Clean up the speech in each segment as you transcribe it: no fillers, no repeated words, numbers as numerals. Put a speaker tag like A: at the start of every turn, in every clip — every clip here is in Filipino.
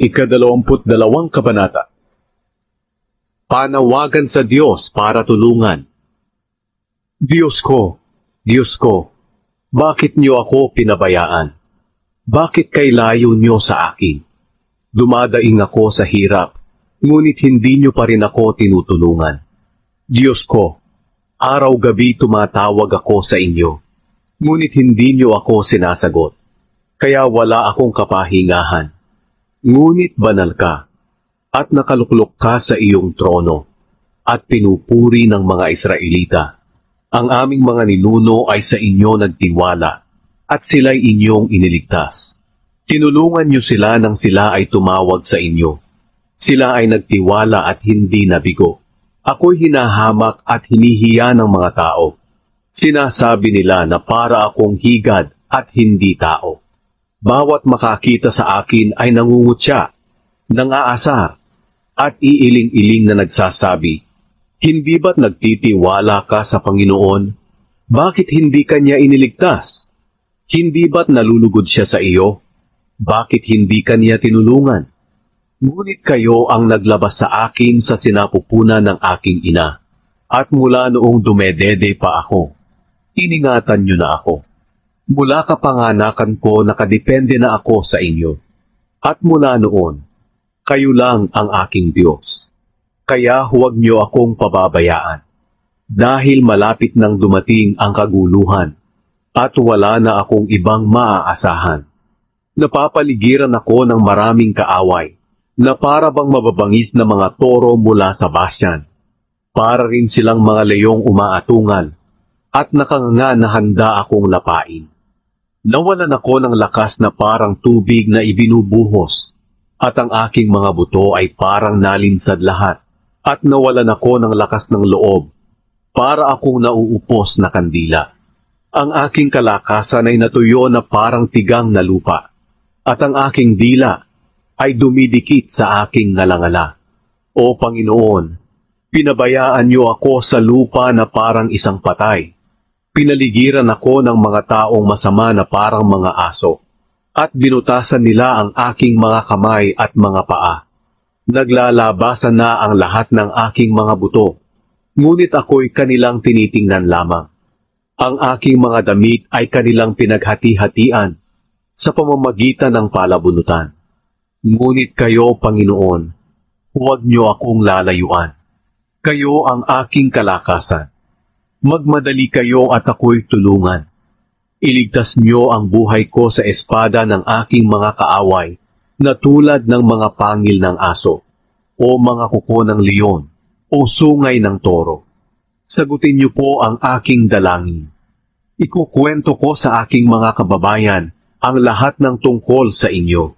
A: Ika-22 Kabanata. Panawagan sa Diyos para tulungan. Diyos ko, bakit niyo ako pinabayaan? Bakit kay layo niyo sa akin? Dumadaing ako sa hirap, ngunit hindi niyo pa rin ako tinutulungan. Diyos ko, araw-gabi tumatawag ako sa inyo, ngunit hindi niyo ako sinasagot, kaya wala akong kapahingahan. Ngunit banal ka, at nakaluklok ka sa iyong trono, at pinupuri ng mga Israelita. Ang aming mga ninuno ay sa inyo nagtiwala, at sila'y inyong iniligtas. Tinulungan niyo sila nang sila ay tumawag sa inyo. Sila ay nagtiwala at hindi nabigo. Ako'y hinahamak at hinihiya ng mga tao. Sinasabi nila na para akong higad at hindi tao. Bawat makakita sa akin ay nangungutya, nangaasar, at iiling-iling na nagsasabi, "Hindi ba't nagtitiwala ka sa Panginoon? Bakit hindi kanya iniligtas? Hindi ba't nalulugod siya sa iyo? Bakit hindi kanya tinulungan?" Ngunit kayo ang naglabas sa akin sa sinapupunan ng aking ina, at mula noong dumedede pa ako, iningatan niyo na ako. Mula kapanganakan ko nakadepende na ako sa inyo. At mula noon, kayo lang ang aking Diyos. Kaya huwag niyo akong pababayaan. Dahil malapit nang dumating ang kaguluhan, at wala na akong ibang maaasahan. Napapaligiran ako ng maraming kaaway, na para bang mababangis na mga toro mula sa Bashan. Para rin silang mga leyong umaatungal, at nakanganga na handa akong lapain. Nawalan ako ng lakas na parang tubig na ibinubuhos, at ang aking mga buto ay parang nalinsad lahat, at nawalan ako ng lakas ng loob, para akong nauupos na kandila. Ang aking kalakasan ay natuyo na parang tigang na lupa, at ang aking dila ay dumidikit sa aking ngalangala. O Panginoon, pinabayaan niyo ako sa lupa na parang isang patay. Pinaligiran ako ng mga taong masama na parang mga aso, at binutasan nila ang aking mga kamay at mga paa. Naglalabasan na ang lahat ng aking mga buto, ngunit ako'y kanilang tinitingnan lamang. Ang aking mga damit ay kanilang pinaghati-hatian sa pamamagitan ng palabunutan. Ngunit kayo, Panginoon, huwag niyo akong lalayuan. Kayo ang aking kalakasan. Magmadali kayo at ako'y tulungan. Iligtas niyo ang buhay ko sa espada ng aking mga kaaway, na tulad ng mga pangil ng aso, o mga kuko ng leon, o sungay ng toro. Sagutin niyo po ang aking dalangin. Ikukwento ko sa aking mga kababayan ang lahat ng tungkol sa inyo.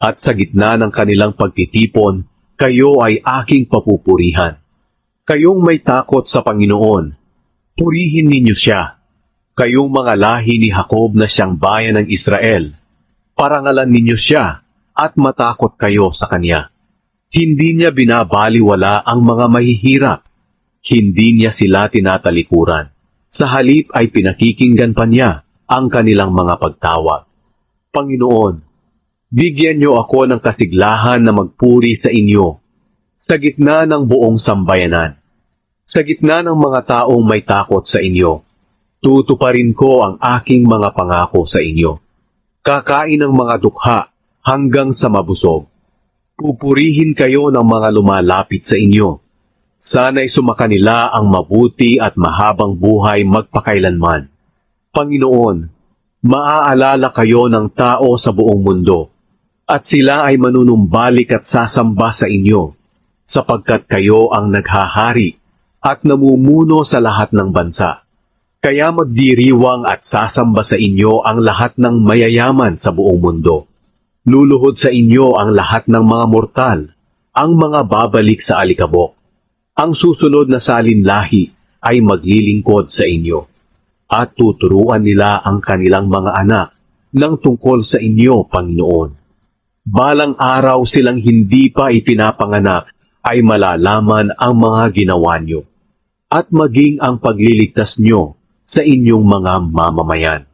A: At sa gitna ng kanilang pagtitipon, kayo ay aking papupurihan. Kayong may takot sa Panginoon, purihin ninyo siya. Kayong mga lahi ni Jacob na siyang bayan ng Israel, parangalan ninyo siya at matakot kayo sa kanya. Hindi niya binabaliwala ang mga mahihirap. Hindi niya sila tinatalikuran. Sa halip ay pinakikinggan pa niya ang kanilang mga pagtawag. Panginoon, bigyan niyo ako ng kasiglahan na magpuri sa inyo sa gitna ng buong sambayanan. Sa gitna ng mga taong may takot sa inyo, tutuparin ko ang aking mga pangako sa inyo. Kakain ng mga dukha hanggang sa mabusog. Pupurihin kayo ng mga lumalapit sa inyo. Sana'y sumakanila ang mabuti at mahabang buhay magpakailanman. Panginoon, maaalala kayo ng tao sa buong mundo, at sila ay manunumbalik at sasamba sa inyo, sapagkat kayo ang naghahari at namumuno sa lahat ng bansa. Kaya magdiriwang at sasamba sa inyo ang lahat ng mayayaman sa buong mundo. Luluhod sa inyo ang lahat ng mga mortal, ang mga babalik sa alikabok. Ang susunod na salinlahi ay maglilingkod sa inyo, at tuturuan nila ang kanilang mga anak ng tungkol sa inyo, Panginoon. Balang araw silang hindi pa ipinapanganak ay malalaman ang mga ginawa niyo, at maging ang pagliligtas niyo sa inyong mga mamamayan.